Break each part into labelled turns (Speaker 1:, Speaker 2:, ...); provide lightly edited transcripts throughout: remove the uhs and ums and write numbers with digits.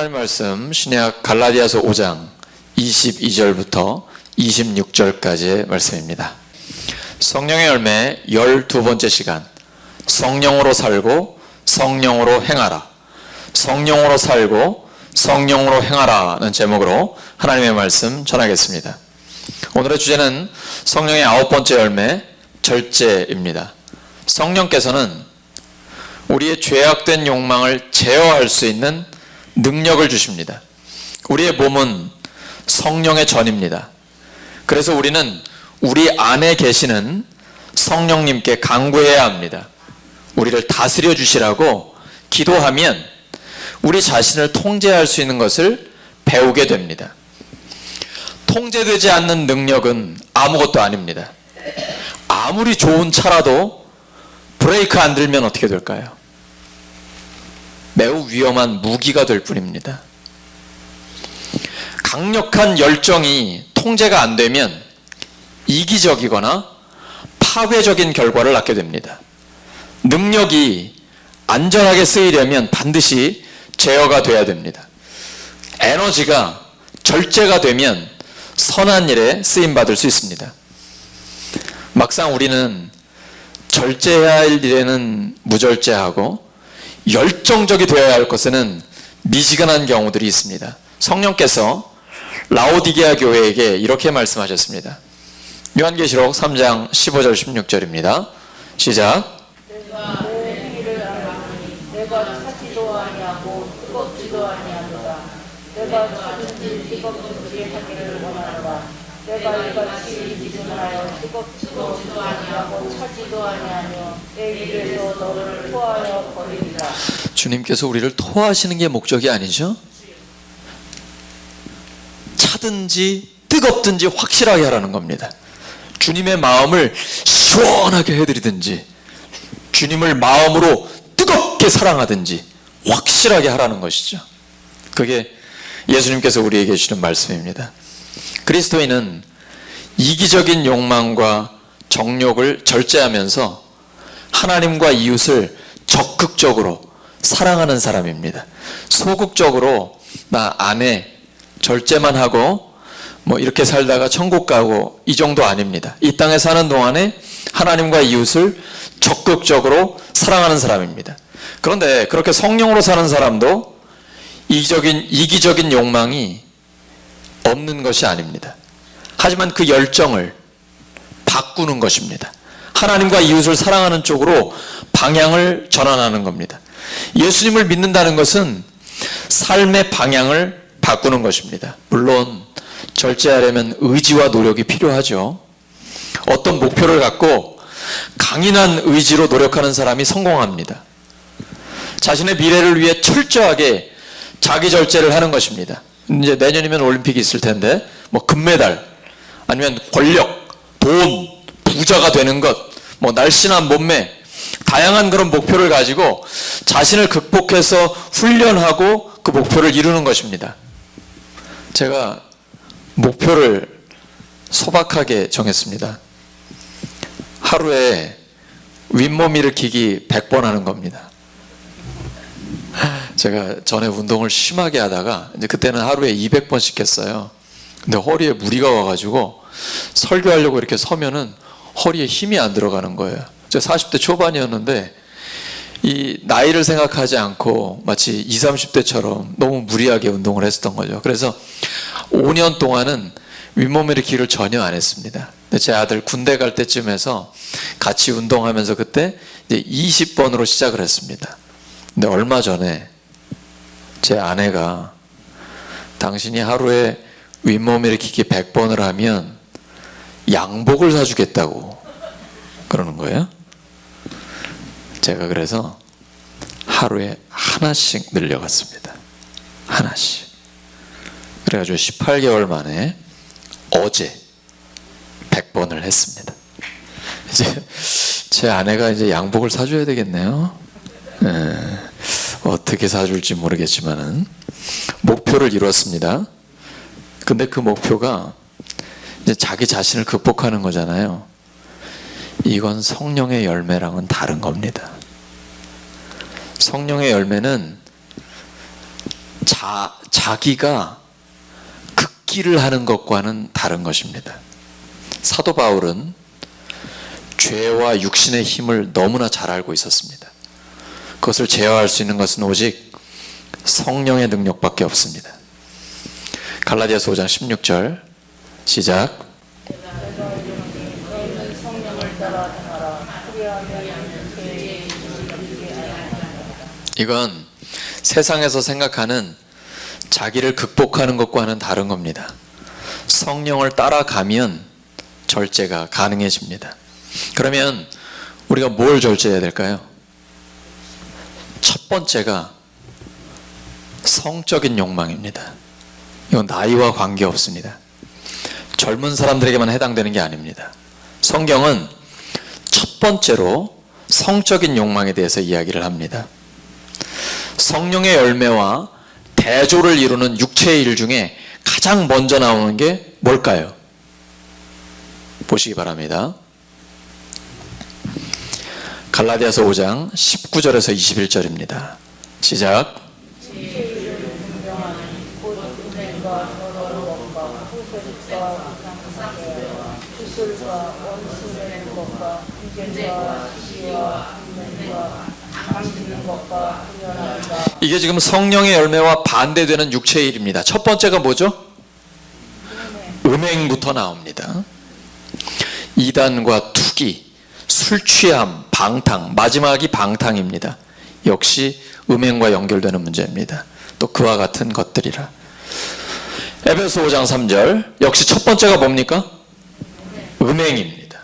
Speaker 1: 하나님 말씀 신약 갈라디아서 5장 22절부터 26절까지의 말씀입니다. 성령의 열매 12번째 시간, 성령으로 살고 성령으로 행하라, 성령으로 살고 성령으로 행하라는 제목으로 하나님의 말씀 전하겠습니다. 오늘의 주제는 성령의 9번째 열매, 절제입니다. 성령께서는 우리의 죄악된 욕망을 제어할 수 있는 능력을 주십니다. 우리의 몸은 성령의 전입니다. 그래서 우리는 우리 안에 계시는 성령님께 간구해야 합니다. 우리를 다스려 주시라고 기도하면 우리 자신을 통제할 수 있는 것을 배우게 됩니다. 통제되지 않는 능력은 아무것도 아닙니다. 아무리 좋은 차라도 브레이크 안 들면 어떻게 될까요? 매우 위험한 무기가 될 뿐입니다. 강력한 열정이 통제가 안 되면 이기적이거나 파괴적인 결과를 낳게 됩니다. 능력이 안전하게 쓰이려면 반드시 제어가 돼야 됩니다. 에너지가 절제가 되면 선한 일에 쓰임받을 수 있습니다. 막상 우리는 절제해야 할 일에는 무절제하고 열정적이 되어야 할 것에는 미지근한 경우들이 있습니다. 성령께서 라오디게아 교회에게 이렇게 말씀하셨습니다. 요한계시록 3장 15절 16절입니다. 시작.
Speaker 2: 내가 내 행위를 알아보니 내가 차지도 아니하고 뜨겁지도 아니하노라. 내가 차든지 뜨겁든지 하기를 원하노라. 내가 이같이 미진하여 뜨겁지도 아니하고 차지도 아니하며 내 입에서 너를 토하여 버리리라.
Speaker 1: 주님께서 우리를 토하시는 게 목적이 아니죠? 차든지 뜨겁든지 확실하게 하라는 겁니다. 주님의 마음을 시원하게 해드리든지 주님을 마음으로 뜨겁게 사랑하든지 확실하게 하라는 것이죠. 그게 예수님께서 우리에게 주시는 말씀입니다. 그리스도인은 이기적인 욕망과 정욕을 절제하면서 하나님과 이웃을 적극적으로 사랑하는 사람입니다. 소극적으로 나 아내 절제만 하고 이렇게 살다가 천국 가고 이 정도 아닙니다. 이 땅에 사는 동안에 하나님과 이웃을 적극적으로 사랑하는 사람입니다. 그런데 그렇게 성령으로 사는 사람도 이기적인 욕망이 없는 것이 아닙니다. 하지만 그 열정을 바꾸는 것입니다. 하나님과 이웃을 사랑하는 쪽으로 방향을 전환하는 겁니다. 예수님을 믿는다는 것은 삶의 방향을 바꾸는 것입니다. 물론 절제하려면 의지와 노력이 필요하죠. 어떤 목표를 갖고 강인한 의지로 노력하는 사람이 성공합니다. 자신의 미래를 위해 철저하게 자기 절제를 하는 것입니다. 이제 내년이면 올림픽이 있을 텐데 금메달 아니면 권력, 돈, 부자가 되는 것, 날씬한 몸매, 다양한 그런 목표를 가지고 자신을 극복해서 훈련하고 그 목표를 이루는 것입니다. 제가 목표를 소박하게 정했습니다. 하루에 윗몸 일으키기 100번 하는 겁니다. 제가 전에 운동을 심하게 하다가 이제 그때는 하루에 200번씩 했어요. 근데 허리에 무리가 와가지고 설교하려고 이렇게 서면은 허리에 힘이 안 들어가는 거예요. 제가 40대 초반이었는데 이 나이를 생각하지 않고 마치 20, 30대처럼 너무 무리하게 운동을 했었던 거죠. 그래서 5년 동안은 윗몸 일으키기를 전혀 안 했습니다. 근데 제 아들 군대 갈 때쯤 해서 같이 운동하면서 그때 이제 20번으로 시작을 했습니다. 근데 얼마 전에 제 아내가 당신이 하루에 윗몸 일으키기 100번을 하면 양복을 사주겠다고 그러는 거예요. 제가 그래서 하루에 하나씩 늘려갔습니다. 하나씩. 그래가지고 18개월 만에 어제 100번을 했습니다. 이제 제 아내가 이제 양복을 사줘야 되겠네요. 어떻게 사줄지 모르겠지만은 목표를 이뤘습니다. 근데 그 목표가 이제 자기 자신을 극복하는 거잖아요. 이건 성령의 열매랑은 다른 겁니다. 성령의 열매는 자기가 극기를 하는 것과는 다른 것입니다. 사도 바울은 죄와 육신의 힘을 너무나 잘 알고 있었습니다. 그것을 제어할 수 있는 것은 오직 성령의 능력밖에 없습니다. 갈라디아서 5장 16절 시작.
Speaker 2: 너희는 성령을 따라 행하라. 그리하면 죄의 일을 이기게 하리라.
Speaker 1: 이건 세상에서 생각하는 자기를 극복하는 것과는 다른 겁니다. 성령을 따라가면 절제가 가능해집니다. 그러면 우리가 뭘 절제해야 될까요? 첫 번째가 성적인 욕망입니다. 이건 나이와 관계없습니다. 젊은 사람들에게만 해당되는 게 아닙니다. 성경은 첫 번째로 성적인 욕망에 대해서 이야기를 합니다. 성령의 열매와 대조를 이루는 육체의 일 중에 가장 먼저 나오는 게 뭘까요? 보시기 바랍니다. 갈라디아서 5장 19절에서 21절입니다. 시작.
Speaker 2: 주술과 원수의 것과 이견과 시기와 분명과 당기는 것과 분열한다.
Speaker 1: 이게 지금 성령의 열매와 반대되는 육체의 일입니다. 첫 번째가 뭐죠? 음행부터 나옵니다. 이단과 투기, 술 취함, 방탕, 마지막이 방탕입니다. 역시 음행과 연결되는 문제입니다. 또 그와 같은 것들이라. 에베소 5장 3절 역시 첫 번째가 뭡니까? 음행입니다.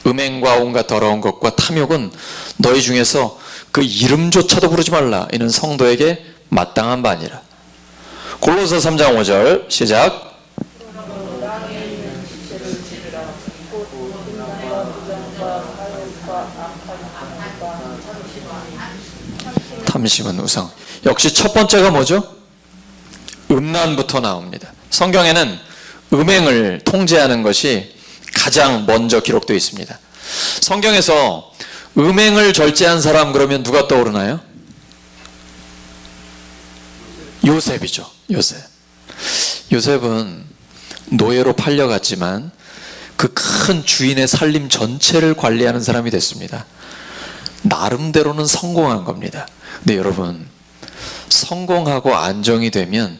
Speaker 1: 음행과 온갖 더러운 것과 탐욕은 너희 중에서 그 이름조차도 부르지 말라. 이는 성도에게 마땅한 바 아니라. 골로새 3장 5절 시작.
Speaker 2: 땅에 있는 지체를 지으라. 곧 분명과 부정과 사욕과 악한 생각과
Speaker 1: 탐심은 우상. 역시 첫 번째가 뭐죠? 음란부터 나옵니다. 성경에는 음행을 통제하는 것이 가장 먼저 기록되어 있습니다. 성경에서 음행을 절제한 사람 그러면 누가 떠오르나요? 요셉이죠. 요셉. 요셉은 노예로 팔려갔지만 그 큰 주인의 살림 전체를 관리하는 사람이 됐습니다. 나름대로는 성공한 겁니다. 근데 여러분, 성공하고 안정이 되면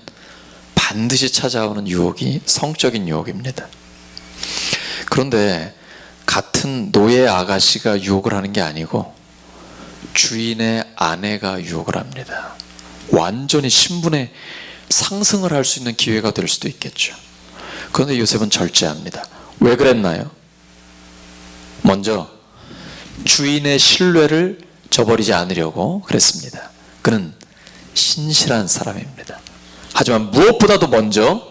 Speaker 1: 반드시 찾아오는 유혹이 성적인 유혹입니다. 그런데 같은 노예 아가씨가 유혹을 하는 게 아니고 주인의 아내가 유혹을 합니다. 완전히 신분의 상승을 할 수 있는 기회가 될 수도 있겠죠. 그런데 요셉은 절제합니다. 왜 그랬나요? 먼저 주인의 신뢰를 저버리지 않으려고 그랬습니다. 그는 신실한 사람입니다. 하지만 무엇보다도 먼저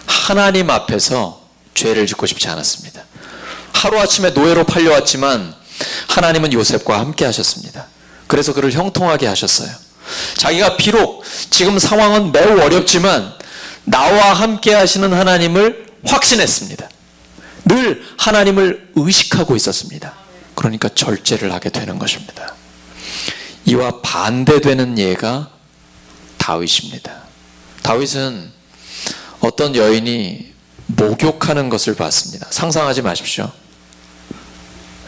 Speaker 1: 하나님 앞에서 죄를 짓고 싶지 않았습니다. 하루아침에 노예로 팔려왔지만 하나님은 요셉과 함께 하셨습니다. 그래서 그를 형통하게 하셨어요. 자기가 비록 지금 상황은 매우 어렵지만 나와 함께 하시는 하나님을 확신했습니다. 늘 하나님을 의식하고 있었습니다. 그러니까 절제를 하게 되는 것입니다. 이와 반대되는 예가 다윗입니다. 다윗은 어떤 여인이 목욕하는 것을 봤습니다. 상상하지 마십시오.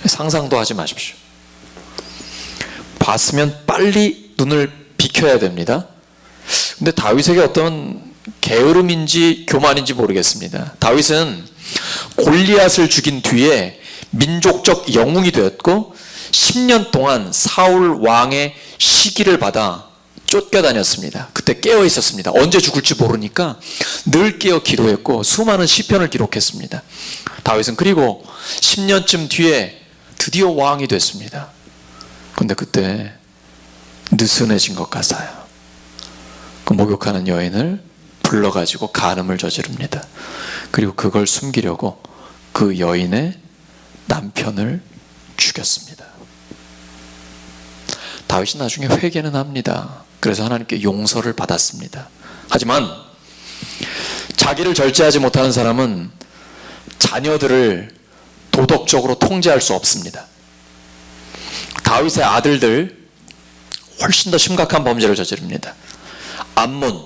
Speaker 1: 상상도 하지 마십시오. 봤으면 빨리 눈을 비켜야 됩니다. 근데 다윗에게 어떤 게으름인지 교만인지 모르겠습니다. 다윗은 골리앗을 죽인 뒤에 민족적 영웅이 되었고 10년 동안 사울 왕의 시기를 받아 쫓겨다녔습니다. 그때 깨어 있었습니다. 언제 죽을지 모르니까 늘 깨어 기도했고 수많은 시편을 기록했습니다. 다윗은 그리고 10년쯤 뒤에 드디어 왕이 됐습니다. 그런데 그때 느슨해진 것 같아요. 그 목욕하는 여인을 불러가지고 간음을 저지릅니다. 그리고 그걸 숨기려고 그 여인의 남편을 죽였습니다. 다윗이 나중에 회개는 합니다. 그래서 하나님께 용서를 받았습니다. 하지만 자기를 절제하지 못하는 사람은 자녀들을 도덕적으로 통제할 수 없습니다. 다윗의 아들들 훨씬 더 심각한 범죄를 저지릅니다. 암몬,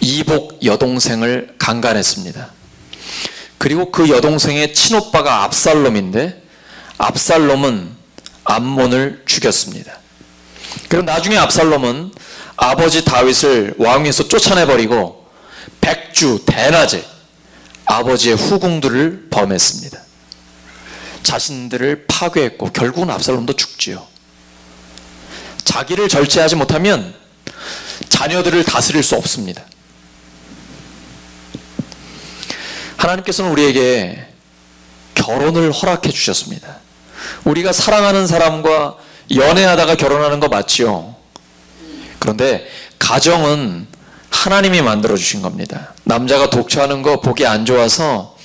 Speaker 1: 이복 여동생을 강간했습니다. 그리고 그 여동생의 친오빠가 압살롬인데 압살롬은 암몬을 죽였습니다. 그리고 나중에 압살롬은 아버지 다윗을 왕위에서 쫓아내버리고 백주, 대낮에 아버지의 후궁들을 범했습니다. 자신들을 파괴했고 결국은 압살롬도 죽지요. 자기를 절제하지 못하면 자녀들을 다스릴 수 없습니다. 하나님께서는 우리에게 결혼을 허락해 주셨습니다. 우리가 사랑하는 사람과 연애하다가 결혼하는 거 맞지요? 그런데 가정은 하나님이 만들어 주신 겁니다. 남자가 독처하는 거 보기 안 좋아서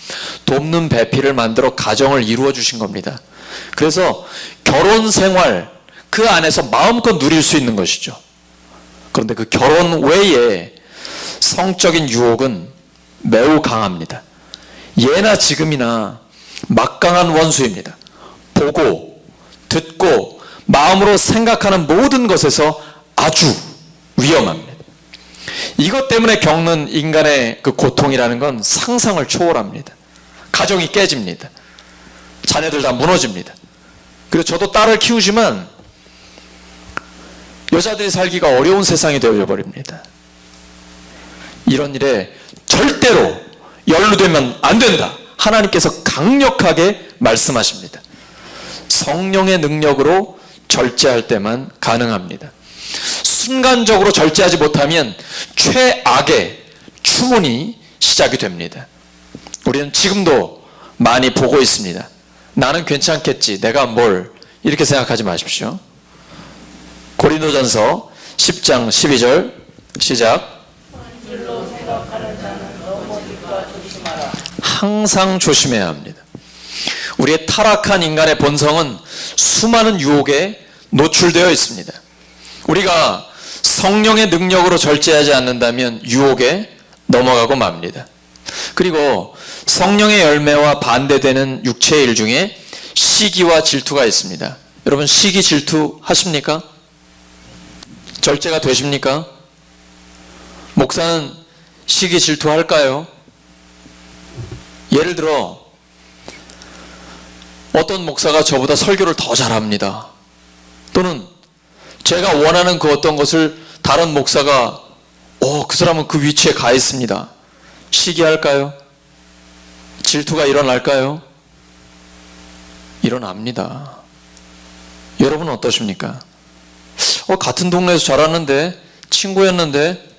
Speaker 1: 돕는 배필을 만들어 가정을 이루어 주신 겁니다. 그래서 결혼 생활 그 안에서 마음껏 누릴 수 있는 것이죠. 그런데 그 결혼 외에 성적인 유혹은 매우 강합니다. 예나 지금이나 막강한 원수입니다. 보고, 듣고, 마음으로 생각하는 모든 것에서 아주 위험합니다. 이것 때문에 겪는 인간의 그 고통이라는 건 상상을 초월합니다. 가정이 깨집니다. 자녀들 다 무너집니다. 그리고 저도 딸을 키우지만 여자들이 살기가 어려운 세상이 되어버립니다. 이런 일에 절대로 연루되면 안 된다. 하나님께서 강력하게 말씀하십니다. 성령의 능력으로 절제할 때만 가능합니다. 순간적으로 절제하지 못하면 최악의 추문이 시작이 됩니다. 우리는 지금도 많이 보고 있습니다. 나는 괜찮겠지, 내가 뭘, 이렇게 생각하지 마십시오. 고린도전서 10장 12절 시작.
Speaker 2: 본질로 생각하는 자는 넘어질까 조심하라.
Speaker 1: 항상 조심해야 합니다. 우리의 타락한 인간의 본성은 수많은 유혹에 노출되어 있습니다. 우리가 성령의 능력으로 절제하지 않는다면 유혹에 넘어가고 맙니다. 그리고 성령의 열매와 반대되는 육체의 일 중에 시기와 질투가 있습니다. 여러분, 시기 질투 하십니까? 절제가 되십니까? 목사는 시기 질투 할까요? 예를 들어 어떤 목사가 저보다 설교를 더 잘합니다. 또는 제가 원하는 그 어떤 것을 다른 목사가 그 사람은 그 위치에 가 있습니다. 시기할까요? 질투가 일어날까요? 일어납니다. 여러분은 어떠십니까? 같은 동네에서 자랐는데, 친구였는데,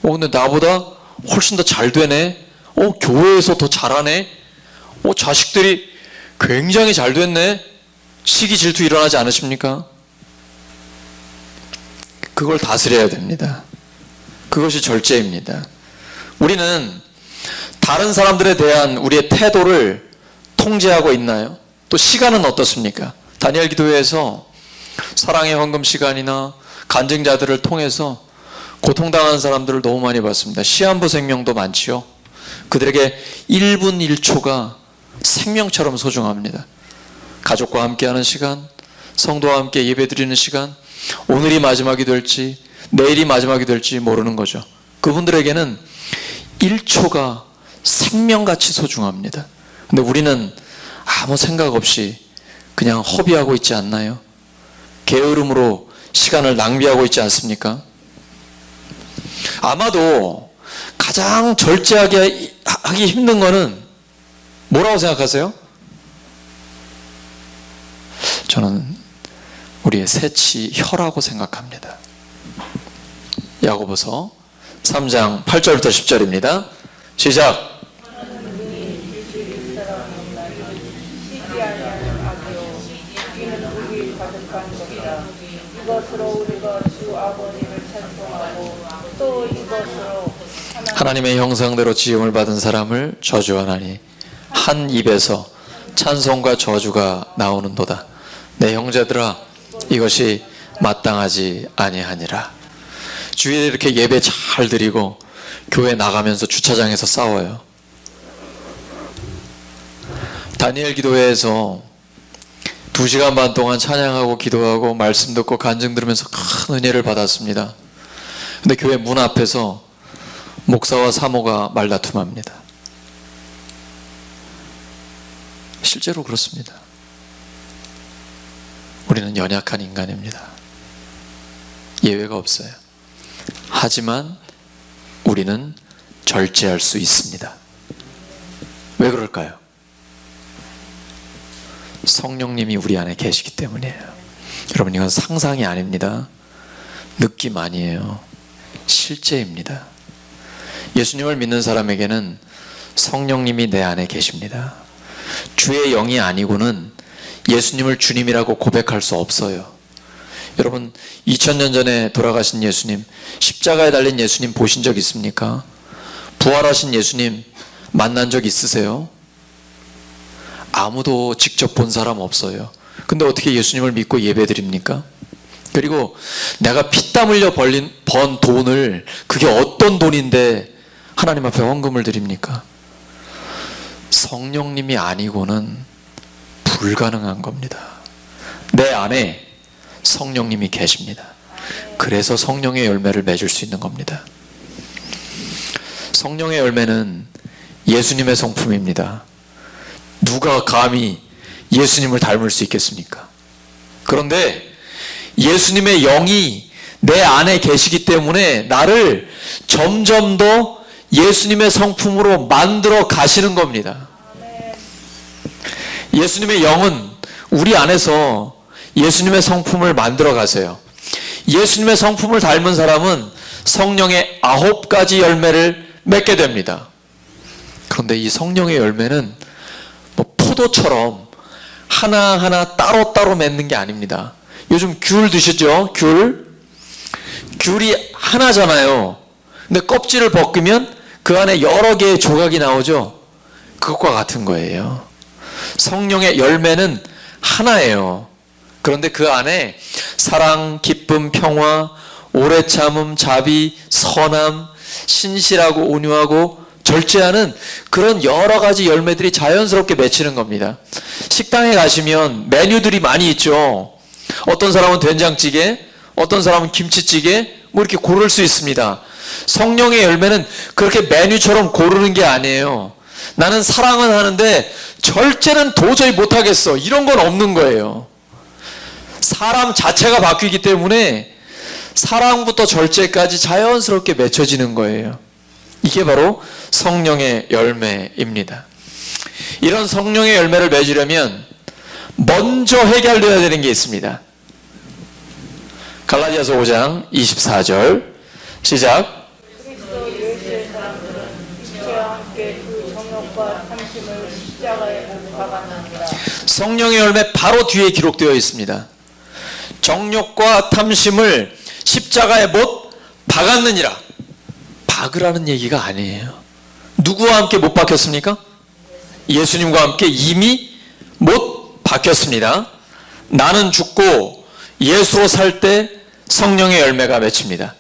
Speaker 1: 근데 나보다 훨씬 더 잘 되네? 교회에서 더 잘하네? 자식들이 굉장히 잘 됐네? 시기 질투 일어나지 않으십니까? 그걸 다스려야 됩니다. 그것이 절제입니다. 우리는 다른 사람들에 대한 우리의 태도를 통제하고 있나요? 또 시간은 어떻습니까? 다니엘 기도회에서 사랑의 헌금 시간이나 간증자들을 통해서 고통당한 사람들을 너무 많이 봤습니다. 시한부 생명도 많지요. 그들에게 1분 1초가 생명처럼 소중합니다. 가족과 함께하는 시간, 성도와 함께 예배드리는 시간, 오늘이 마지막이 될지 내일이 마지막이 될지 모르는 거죠. 그분들에게는 1초가 생명같이 소중합니다. 근데 우리는 아무 생각 없이 그냥 허비하고 있지 않나요? 게으름으로 시간을 낭비하고 있지 않습니까? 아마도 가장 절제하게 하기 힘든 거는 뭐라고 생각하세요? 저는 우리의 새치 혀라고 생각합니다. 야고보서 3장 8절부터 10절입니다. 시작.
Speaker 2: 이것으로 우리가 주 아버지를 찬송하고 또 이것으로
Speaker 1: 하나님의 형상대로 지음을 받은 사람을 저주하나니 한 입에서 찬송과 저주가 나오는도다. 내 형제들아, 이것이 마땅하지 아니하니라. 주일에 이렇게 예배 잘 드리고 교회 나가면서 주차장에서 싸워요. 다니엘 기도회에서 2시간 반 동안 찬양하고 기도하고 말씀 듣고 간증 들으면서 큰 은혜를 받았습니다. 근데 교회 문 앞에서 목사와 사모가 말다툼합니다. 실제로 그렇습니다. 우리는 연약한 인간입니다. 예외가 없어요. 하지만 우리는 절제할 수 있습니다. 왜 그럴까요? 성령님이 우리 안에 계시기 때문이에요. 여러분, 이건 상상이 아닙니다. 느낌 아니에요. 실제입니다. 예수님을 믿는 사람에게는 성령님이 내 안에 계십니다. 주의 영이 아니고는 예수님을 주님이라고 고백할 수 없어요. 여러분, 2000년 전에 돌아가신 예수님, 십자가에 달린 예수님 보신 적 있습니까? 부활하신 예수님 만난 적 있으세요? 아무도 직접 본 사람 없어요. 근데 어떻게 예수님을 믿고 예배드립니까? 그리고 내가 피땀 흘려 번 돈을, 그게 어떤 돈인데 하나님 앞에 헌금을 드립니까? 성령님이 아니고는 불가능한 겁니다. 내 안에 성령님이 계십니다. 그래서 성령의 열매를 맺을 수 있는 겁니다. 성령의 열매는 예수님의 성품입니다. 누가 감히 예수님을 닮을 수 있겠습니까? 그런데 예수님의 영이 내 안에 계시기 때문에 나를 점점 더 예수님의 성품으로 만들어 가시는 겁니다. 예수님의 영은 우리 안에서 예수님의 성품을 만들어 가세요. 예수님의 성품을 닮은 사람은 성령의 9가지 열매를 맺게 됩니다. 그런데 이 성령의 열매는 뭐 포도처럼 하나하나 따로따로 맺는 게 아닙니다. 요즘 귤 드시죠? 귤이 하나잖아요. 근데 껍질을 벗기면 그 안에 여러 개의 조각이 나오죠? 그것과 같은 거예요. 성령의 열매는 하나예요. 그런데 그 안에 사랑, 기쁨, 평화, 오래 참음, 자비, 선함, 신실하고 온유하고 절제하는 그런 여러 가지 열매들이 자연스럽게 맺히는 겁니다. 식당에 가시면 메뉴들이 많이 있죠. 어떤 사람은 된장찌개, 어떤 사람은 김치찌개, 뭐 이렇게 고를 수 있습니다. 성령의 열매는 그렇게 메뉴처럼 고르는 게 아니에요. 나는 사랑은 하는데 절제는 도저히 못하겠어, 이런 건 없는 거예요. 사람 자체가 바뀌기 때문에 사랑부터 절제까지 자연스럽게 맺혀지는 거예요. 이게 바로 성령의 열매입니다. 이런 성령의 열매를 맺으려면 먼저 해결되어야 되는 게 있습니다. 갈라디아서 5장 24절 시작.
Speaker 2: 그리스도 예수의 사람들은 육체와 함께 그 정욕과 탐심을 십자가에 못 박았느니라.
Speaker 1: 성령의 열매 바로 뒤에 기록되어 있습니다. 정욕과 탐심을 십자가에 못 박았느니라. 박으라는 얘기가 아니에요. 누구와 함께 못 박혔습니까? 예수님과 함께 이미 못 박혔습니다. 나는 죽고 예수로 살 때 성령의 열매가 맺힙니다.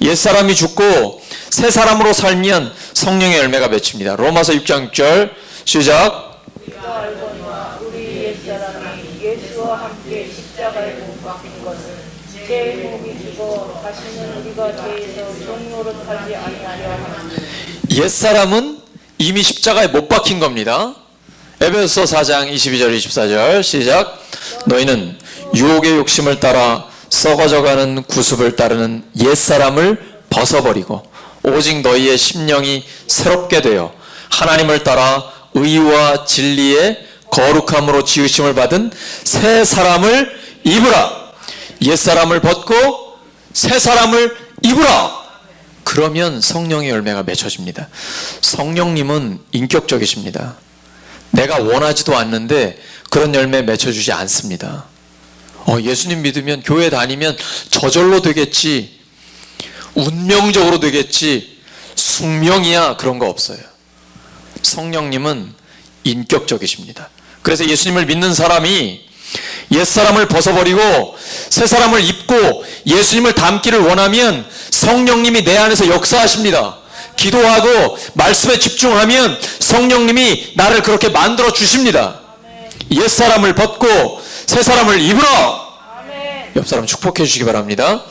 Speaker 1: 옛사람이 죽고 새 사람으로 살면 성령의 열매가 맺힙니다. 로마서 6장 6절 시작.
Speaker 2: 우리가 알거니와 우리 옛사람이 예수와 함께 십자가에 못 박힌 것은 제 몸이 죽어 다시는 우리가 죄에서 종노릇하지 아니하려 함이니.
Speaker 1: 옛사람은 이미 십자가에 못 박힌 겁니다. 에베소서 4장 22절 24절 시작. 너희는 유혹의 욕심을 따라 썩어져가는 구습을 따르는 옛사람을 벗어버리고 오직 너희의 심령이 새롭게 되어 하나님을 따라 의와 진리의 거룩함으로 지으심을 받은 새 사람을 입으라. 옛사람을 벗고 새 사람을 입으라. 그러면 성령의 열매가 맺혀집니다. 성령님은 인격적이십니다. 내가 원하지도 않는데 그런 열매 맺혀주지 않습니다. 예수님 믿으면, 교회 다니면 저절로 되겠지, 운명적으로 되겠지, 숙명이야, 그런 거 없어요. 성령님은 인격적이십니다. 그래서 예수님을 믿는 사람이 옛사람을 벗어버리고 새 사람을 입고 예수님을 닮기를 원하면 성령님이 내 안에서 역사하십니다. 기도하고 말씀에 집중하면 성령님이 나를 그렇게 만들어 주십니다. 옛사람을 벗고 새 사람을 입으라. 옆 사람 축복해 주시기 바랍니다.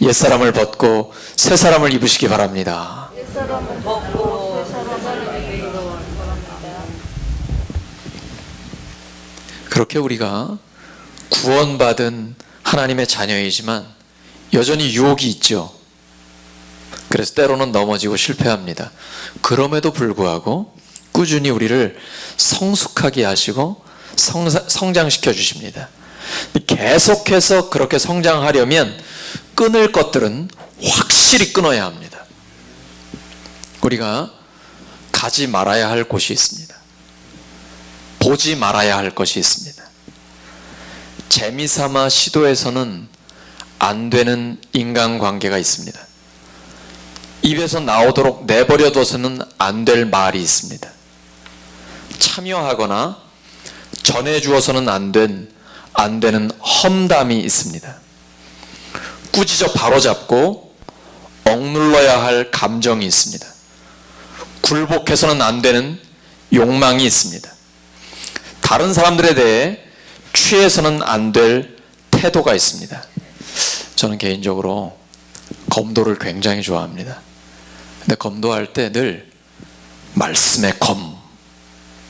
Speaker 1: 옛사람을 벗고 새사람을 입으시기 바랍니다.
Speaker 2: 옛사람은 벗고 새 사람을 입기를 바랍니다.
Speaker 1: 그렇게 우리가 구원받은 하나님의 자녀이지만 여전히 유혹이 있죠. 그래서 때로는 넘어지고 실패합니다. 그럼에도 불구하고 꾸준히 우리를 성숙하게 하시고 성장시켜 주십니다. 계속해서 그렇게 성장하려면 끊을 것들은 확실히 끊어야 합니다. 우리가 가지 말아야 할 곳이 있습니다. 보지 말아야 할 것이 있습니다. 재미삼아 시도해서는 안 되는 인간관계가 있습니다. 입에서 나오도록 내버려둬서는 안 될 말이 있습니다. 참여하거나 전해주어서는 안 되는 험담이 있습니다. 꾸짖어 바로잡고 억눌러야 할 감정이 있습니다. 굴복해서는 안 되는 욕망이 있습니다. 다른 사람들에 대해 취해서는 안 될 태도가 있습니다. 저는 개인적으로 검도를 굉장히 좋아합니다. 근데 검도할 때 늘 말씀의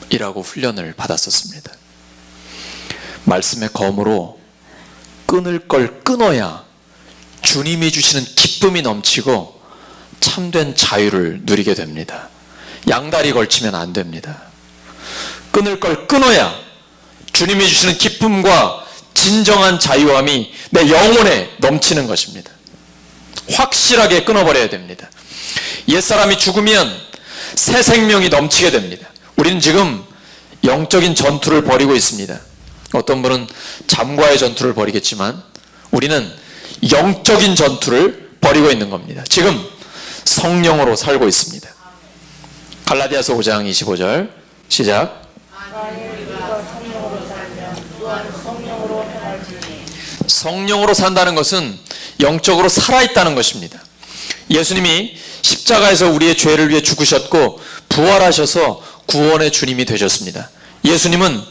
Speaker 1: 검이라고 훈련을 받았었습니다. 말씀의 검으로 끊을 걸 끊어야 주님이 주시는 기쁨이 넘치고 참된 자유를 누리게 됩니다. 양다리 걸치면 안 됩니다. 끊을 걸 끊어야 주님이 주시는 기쁨과 진정한 자유함이 내 영혼에 넘치는 것입니다. 확실하게 끊어버려야 됩니다. 옛사람이 죽으면 새 생명이 넘치게 됩니다. 우리는 지금 영적인 전투를 벌이고 있습니다. 어떤 분은 잠과의 전투를 벌이겠지만 우리는 영적인 전투를 벌이고 있는 겁니다. 지금 성령으로 살고 있습니다. 갈라디아서 5장 25절 시작.
Speaker 2: 만일 우리가 성령으로 살면 또한 성령으로 행할지니.
Speaker 1: 성령으로 산다는 것은 영적으로 살아있다는 것입니다. 예수님이 십자가에서 우리의 죄를 위해 죽으셨고 부활하셔서 구원의 주님이 되셨습니다. 예수님은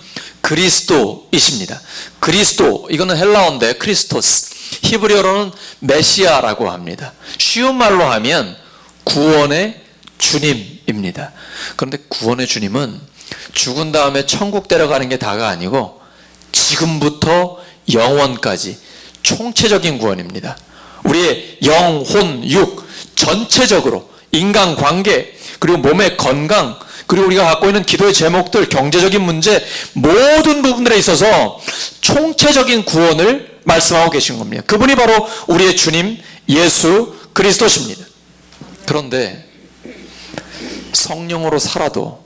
Speaker 1: 그리스도이십니다. 그리스도, 이거는 헬라어인데 크리스토스, 히브리어로는 메시아라고 합니다. 쉬운 말로 하면 구원의 주님입니다. 그런데 구원의 주님은 죽은 다음에 천국 데려가는 게 다가 아니고 지금부터 영원까지 총체적인 구원입니다. 우리의 영, 혼, 육 전체적으로 인간관계 그리고 몸의 건강 그리고 우리가 갖고 있는 기도의 제목들 경제적인 문제 모든 부분들에 있어서 총체적인 구원을 말씀하고 계신 겁니다. 그분이 바로 우리의 주님 예수 그리스도십니다. 그런데 성령으로 살아도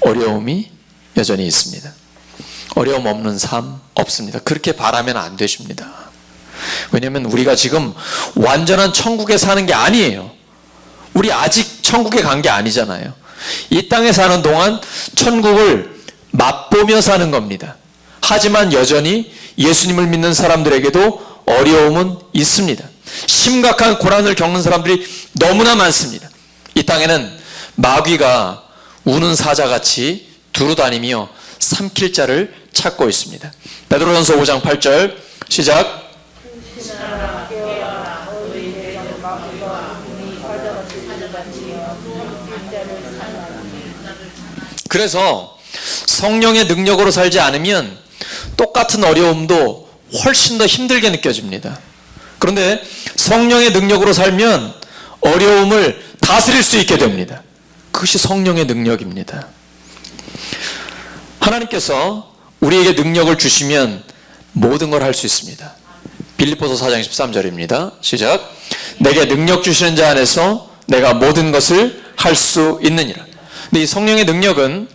Speaker 1: 어려움이 여전히 있습니다. 어려움 없는 삶 없습니다. 그렇게 바라면 안 되십니다. 왜냐하면 우리가 지금 완전한 천국에 사는 게 아니에요. 우리 아직 천국에 간 게 아니잖아요. 이 땅에 사는 동안 천국을 맛보며 사는 겁니다. 하지만 여전히 예수님을 믿는 사람들에게도 어려움은 있습니다. 심각한 고난을 겪는 사람들이 너무나 많습니다. 이 땅에는 마귀가 우는 사자같이 두루다니며 삼킬 자를 찾고 있습니다. 베드로전서 5장 8절 시작. 그래서 성령의 능력으로 살지 않으면 똑같은 어려움도 훨씬 더 힘들게 느껴집니다. 그런데 성령의 능력으로 살면 어려움을 다스릴 수 있게 됩니다. 그것이 성령의 능력입니다. 하나님께서 우리에게 능력을 주시면 모든 걸 할 수 있습니다. 빌립보서 4장 13절입니다. 시작. 내게 능력 주시는 자 안에서 내가 모든 것을 할 수 있느니라. 근데 이 성령의 능력은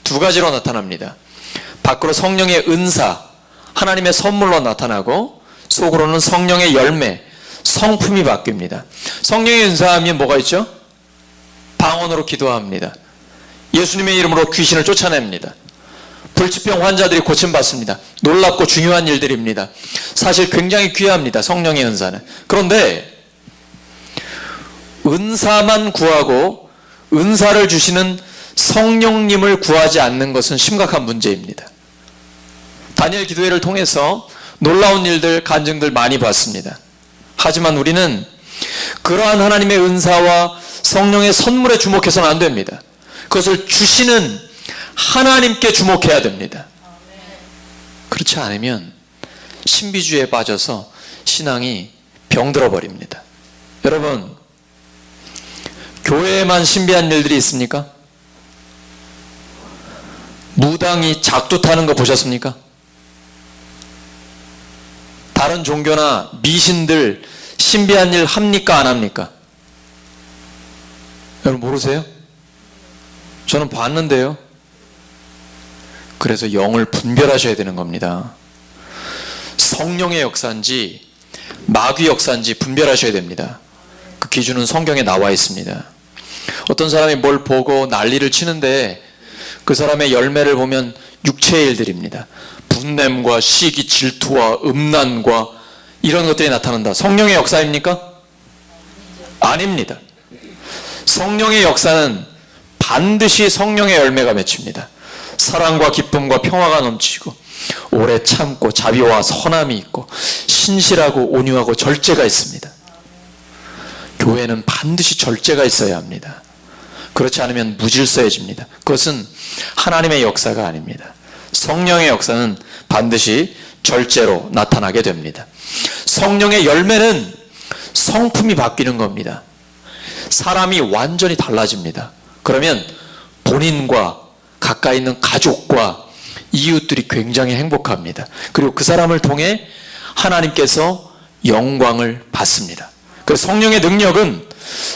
Speaker 1: 두 가지로 나타납니다. 밖으로 성령의 은사, 하나님의 선물로 나타나고 속으로는 성령의 열매, 성품이 바뀝니다. 성령의 은사하면 뭐가 있죠? 방언으로 기도합니다. 예수님의 이름으로 귀신을 쫓아냅니다. 불치병 환자들이 고침받습니다. 놀랍고 중요한 일들입니다. 사실 굉장히 귀합니다. 성령의 은사는. 그런데 은사만 구하고 은사를 주시는 성령님을 구하지 않는 것은 심각한 문제입니다. 다니엘 기도회를 통해서 놀라운 일들, 간증들 많이 봤습니다. 하지만 우리는 그러한 하나님의 은사와 성령의 선물에 주목해서는 안 됩니다. 그것을 주시는 하나님께 주목해야 됩니다. 그렇지 않으면 신비주의에 빠져서 신앙이 병들어 버립니다. 여러분, 교회에만 신비한 일들이 있습니까? 무당이 작두 타는 거 보셨습니까? 다른 종교나 미신들 신비한 일 합니까? 안 합니까? 여러분 모르세요? 저는 봤는데요. 그래서 영을 분별하셔야 되는 겁니다. 성령의 역사인지 마귀 역사인지 분별하셔야 됩니다. 그 기준은 성경에 나와 있습니다. 어떤 사람이 뭘 보고 난리를 치는데 그 사람의 열매를 보면 육체의 일들입니다. 분냄과 시기, 질투와 음란과 이런 것들이 나타난다. 성령의 역사입니까? 아닙니다. 성령의 역사는 반드시 성령의 열매가 맺힙니다. 사랑과 기쁨과 평화가 넘치고 오래 참고 자비와 선함이 있고 신실하고 온유하고 절제가 있습니다. 교회는 반드시 절제가 있어야 합니다. 그렇지 않으면 무질서해집니다. 그것은 하나님의 역사가 아닙니다. 성령의 역사는 반드시 절제로 나타나게 됩니다. 성령의 열매는 성품이 바뀌는 겁니다. 사람이 완전히 달라집니다. 그러면 본인과 가까이 있는 가족과 이웃들이 굉장히 행복합니다. 그리고 그 사람을 통해 하나님께서 영광을 받습니다. 그 성령의 능력은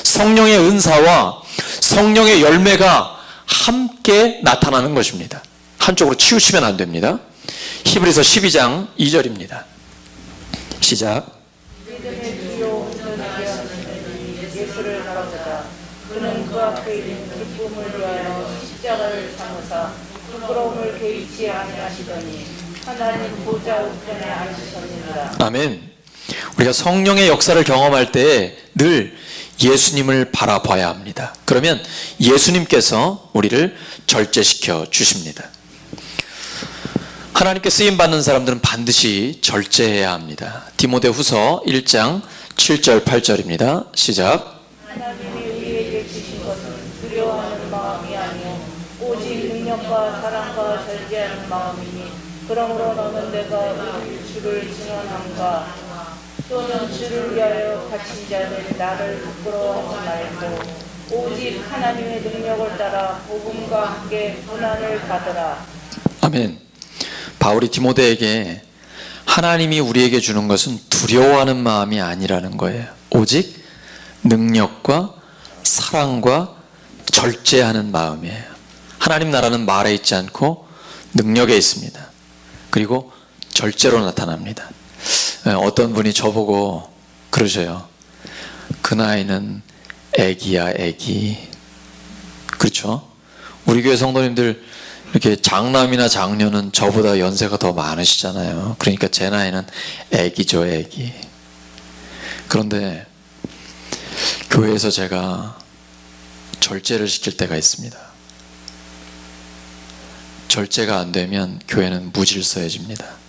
Speaker 1: 성령의 은사와 성령의 열매가 함께 나타나는 것입니다. 한쪽으로 치우치면 안 됩니다. 히브리서 12장 2절입니다. 시작.
Speaker 2: 믿음의 주요 온전하게 하시는 예수를 바라보다 그는 그 앞에 있는 기쁨을 위하여 십자가를 참으사 부끄러움을 개의치 아니하시더니 하나님 보좌 우편에 앉으셨느니라.
Speaker 1: 아멘. 우리가 성령의 역사를 경험할 때 늘 예수님을 바라봐야 합니다. 그러면 예수님께서 우리를 절제시켜 주십니다. 하나님께 쓰임받는 사람들은 반드시 절제해야 합니다. 디모데후서 1장 7절 8절입니다. 시작.
Speaker 2: 하나님이 우리에게 주신 것은 두려워하는 마음이 아니요 오직 능력과 사랑과 절제하는 마음이니 그러므로 너는 내가 우리 주를 증언함과 또는 주를 위하여 갇힌 자들 나를 부끄러워하지 말고 오직 하나님의 능력을 따라 복음과 함께 고난을 받으라.
Speaker 1: 아멘. 바울이 디모데에게 하나님이 우리에게 주는 것은 두려워하는 마음이 아니라는 거예요. 오직 능력과 사랑과 절제하는 마음이에요. 하나님 나라는 말에 있지 않고 능력에 있습니다. 그리고 절제로 나타납니다. 어떤 분이 저보고 그러셔요. 그 나이는 애기야 애기. 그렇죠? 우리 교회 성도님들 이렇게 장남이나 장녀는 저보다 연세가 더 많으시잖아요. 그러니까 제 나이는 애기죠 애기. 그런데 교회에서 제가 절제를 시킬 때가 있습니다. 절제가 안 되면 교회는 무질서해집니다.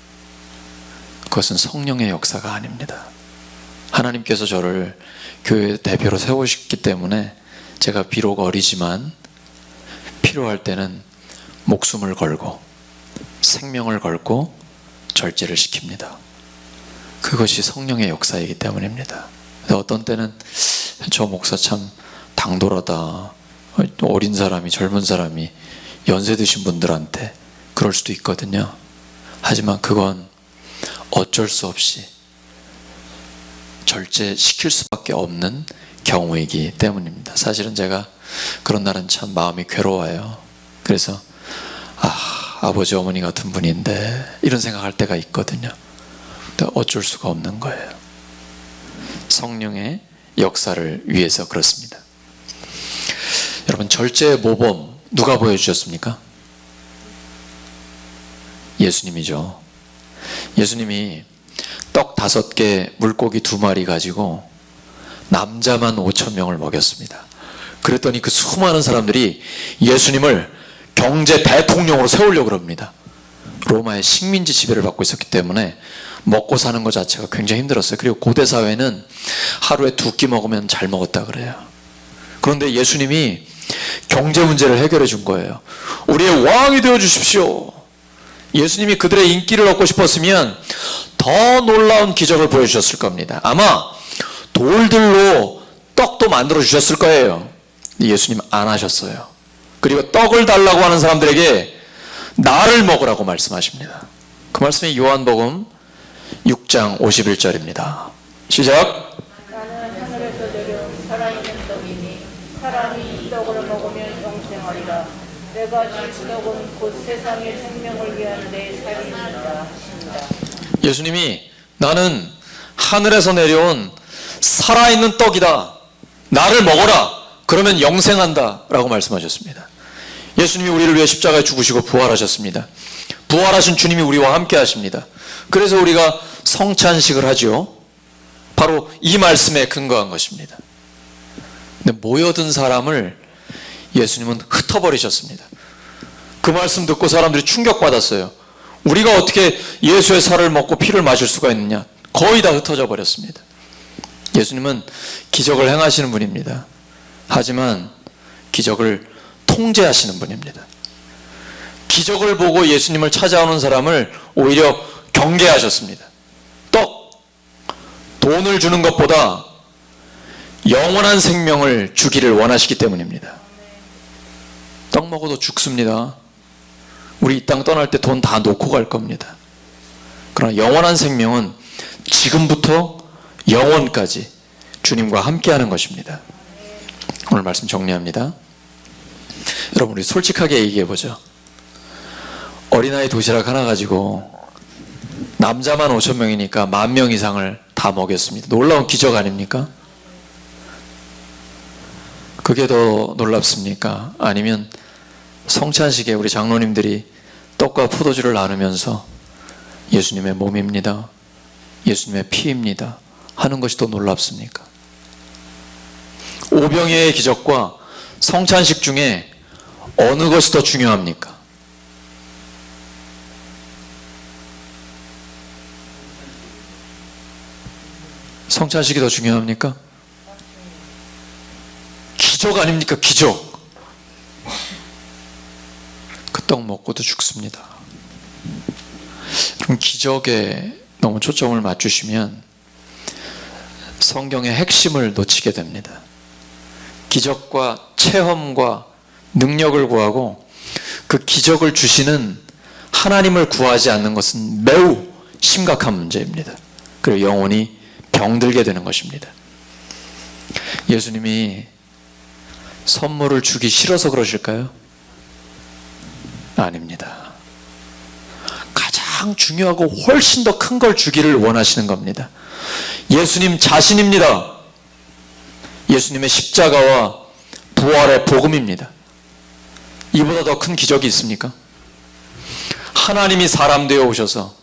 Speaker 1: 그것은 성령의 역사가 아닙니다. 하나님께서 저를 교회 대표로 세우셨기 때문에 제가 비록 어리지만 필요할 때는 목숨을 걸고 생명을 걸고 절제를 시킵니다. 그것이 성령의 역사이기 때문입니다. 어떤 때는 저 목사 참 당돌하다, 어린 사람이 젊은 사람이 연세 드신 분들한테 그럴 수도 있거든요. 하지만 그건 어쩔 수 없이 절제시킬 수밖에 없는 경우이기 때문입니다. 사실은 제가 그런 날은 참 마음이 괴로워요. 그래서 아버지 어머니 같은 분인데 이런 생각할 때가 있거든요. 근데 어쩔 수가 없는 거예요. 성령의 역사를 위해서 그렇습니다. 여러분, 절제의 모범 누가 보여주셨습니까? 예수님이죠. 예수님이 떡 5개, 물고기 2마리 가지고 남자만 5,000명을 먹였습니다. 그랬더니 그 수많은 사람들이 예수님을 경제 대통령으로 세우려고 합니다. 로마의 식민지 지배를 받고 있었기 때문에 먹고 사는 것 자체가 굉장히 힘들었어요. 그리고 고대 사회는 하루에 2끼 먹으면 잘 먹었다 그래요. 그런데 예수님이 경제 문제를 해결해 준 거예요. 우리의 왕이 되어 주십시오. 예수님이 그들의 인기를 얻고 싶었으면 더 놀라운 기적을 보여주셨을 겁니다. 아마 돌들로 떡도 만들어 주셨을 거예요. 예수님 안 하셨어요. 그리고 떡을 달라고 하는 사람들에게 나를 먹으라고 말씀하십니다. 그 말씀이 요한복음 6장 51절입니다. 시작.
Speaker 2: 나는 하늘에서 내려온 살아있는 떡이니 사람이 이 떡을 먹으면 영생하리라. 내가 줄 떡은 곧 세상의 생명을 위한 내 살이니라 하십니다.
Speaker 1: 예수님이 나는 하늘에서 내려온 살아있는 떡이다. 나를 먹어라. 그러면 영생한다 라고 말씀하셨습니다. 예수님이 우리를 위해 십자가에 죽으시고 부활하셨습니다. 부활하신 주님이 우리와 함께 하십니다. 그래서 우리가 성찬식을 하죠. 바로 이 말씀에 근거한 것입니다. 근데 모여든 사람을 예수님은 흩어버리셨습니다. 그 말씀 듣고 사람들이 충격받았어요. 우리가 어떻게 예수의 살을 먹고 피를 마실 수가 있느냐. 거의 다 흩어져 버렸습니다. 예수님은 기적을 행하시는 분입니다. 하지만 기적을 통제하시는 분입니다. 기적을 보고 예수님을 찾아오는 사람을 오히려 경계하셨습니다. 돈을 주는 것보다 영원한 생명을 주기를 원하시기 때문입니다. 떡 먹어도 죽습니다. 우리 이 땅 떠날 때 돈 다 놓고 갈 겁니다. 그러나 영원한 생명은 지금부터 영원까지 주님과 함께하는 것입니다. 오늘 말씀 정리합니다. 여러분, 우리 솔직하게 얘기해보죠. 어린아이 도시락 하나 가지고 남자만 5,000명이니까 10,000명 이상을 다 먹였습니다. 놀라운 기적 아닙니까? 그게 더 놀랍습니까? 아니면 성찬식에 우리 장로님들이 떡과 포도주를 나누면서 예수님의 몸입니다, 예수님의 피입니다 하는 것이 더 놀랍습니까? 오병이어의 기적과 성찬식 중에 어느 것이 더 중요합니까? 성찬식이 더 중요합니까? 기적 아닙니까? 기적. 그 떡 먹고도 죽습니다. 그럼 기적에 너무 초점을 맞추시면 성경의 핵심을 놓치게 됩니다. 기적과 체험과 능력을 구하고 그 기적을 주시는 하나님을 구하지 않는 것은 매우 심각한 문제입니다. 그리고 영혼이 병들게 되는 것입니다. 예수님이 선물을 주기 싫어서 그러실까요? 아닙니다. 가장 중요하고 훨씬 더 큰 걸 주기를 원하시는 겁니다. 예수님 자신입니다. 예수님의 십자가와 부활의 복음입니다. 이보다 더 큰 기적이 있습니까? 하나님이 사람 되어 오셔서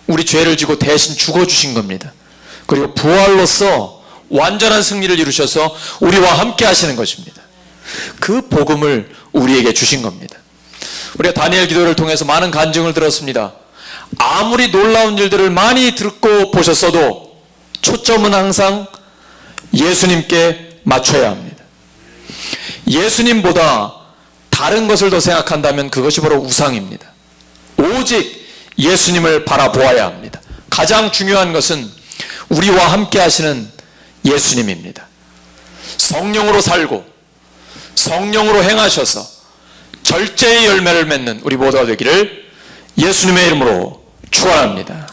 Speaker 1: 우리 죄를 지고 대신 죽어주신 겁니다. 그리고 부활로서 완전한 승리를 이루셔서 우리와 함께 하시는 것입니다. 그 복음을 우리에게 주신 겁니다. 우리가 다니엘 기도를 통해서 많은 간증을 들었습니다. 아무리 놀라운 일들을 많이 듣고 보셨어도 초점은 항상 예수님께 맞춰야 합니다. 예수님보다 다른 것을 더 생각한다면 그것이 바로 우상입니다. 오직 예수님을 바라보아야 합니다. 가장 중요한 것은 우리와 함께 하시는 예수님입니다. 성령으로 살고 성령으로 행하셔서 절제의 열매를 맺는 우리 모두가 되기를 예수님의 이름으로 축원합니다.